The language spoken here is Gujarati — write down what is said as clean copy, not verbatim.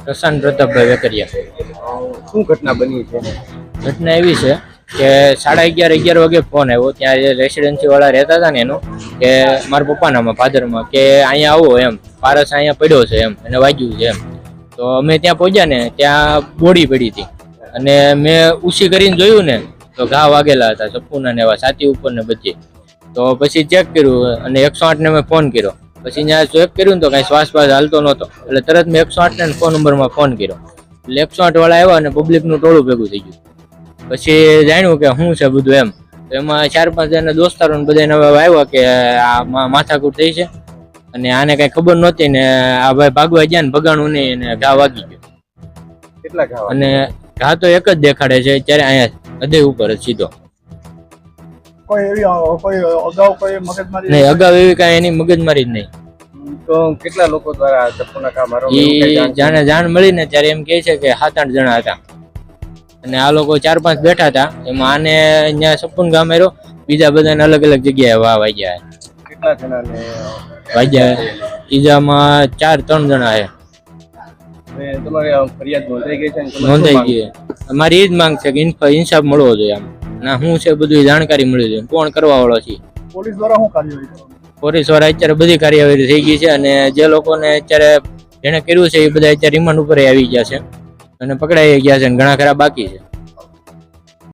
પ્રશાંત પ્રતાપભાઈ વેકરિયા. શું ઘટના બની છે? ઘટના એવી છે કે 11:30 વાગે ફોન આવ્યો. ત્યાં રેસિડેન્સી વાળા રહેતા હતા ને એનો કે મારા પપ્પાનામાં ફાધરમાં કે અહીંયા આવો એમ, પારસ અહીંયા પડ્યો છે એમ, એને વાગ્યું છે એમ. તો અમે ત્યાં પહોંચ્યા ને ત્યાં બોડી પડી હતી અને મેં ઉછી કરીને જોયું ને તો ઘા વાગેલા હતા સપૂના ને એવા, છાતી ઉપર ને બધી. તો પછી ચેક કર્યું અને 108 ને મેં ફોન કર્યો. પછી ત્યાં ચેક કર્યું ને તો કાંઈ શ્વાસ હાલતો નહોતો, એટલે તરત મેં 108 ને ફોન નંબરમાં ફોન કર્યો. એટલે 108 વાળા આવ્યા અને પબ્લિકનું ટોળું ભેગું થઈ ગયું. પછી જાણ્યું કે શું છે બધું એમ. તો એમાં 4-5 જણા દોસ્તારો ને બધા આવ્યા કે આ માથાકૂટ થઈ છે અને આને કઈ ખબર નહોતી ને આ ભાઈ ભાગવા ગયા ને ભગાણું નહીં અને ઘા વાગી ગયો. કેટલા ઘા? અને ઘા તો એક જ દેખાડે છે અત્યારે, અહીંયા હૃદય ઉપર જ સીધો. કોઈ અગાઉ કોઈ મગજમારી નહીં, અગાઉ એવી કાંઈ એની મગજમારી જ નહીં. તો કેટલા લોકો દ્વારા ચપ્પુના ઘા એ જાણ મળી ને ત્યારે એમ કે છે કે 7-8 જણા હતા અને આ લોકો 4-5 બેઠા હતા. એમાં આને અહીંયા સપૂન ઘા માર્યો, બીજા બધાને અલગ અલગ જગ્યાએ વાગ્યા. કેટલા જણાને વાગ્યા? ઈજામાં 3 જણા છે. તમારી ફરિયાદ નોંધાઈ ગઈ છે? નોંધાઈ ગઈ. અમારી એ જ માંગ છે કે ઇન્સાફ મળવો જોઈએ. આમ ના શું છે બધું જાણકારી મળવી જોઈએ, કોણ કરવા વાળો છે. પોલીસ દ્વારા શું કાર્યવાહી? પોલીસ વાળા અત્યારે બધી કાર્યવાહી થઈ ગઈ છે અને જે લોકોને અત્યારે જેને કર્યું છે એ બધા અત્યારે રિમાન્ડ ઉપર આવી ગયા છે અને પકડાઈ ગયા છે અને ઘણા ખરા બાકી છે.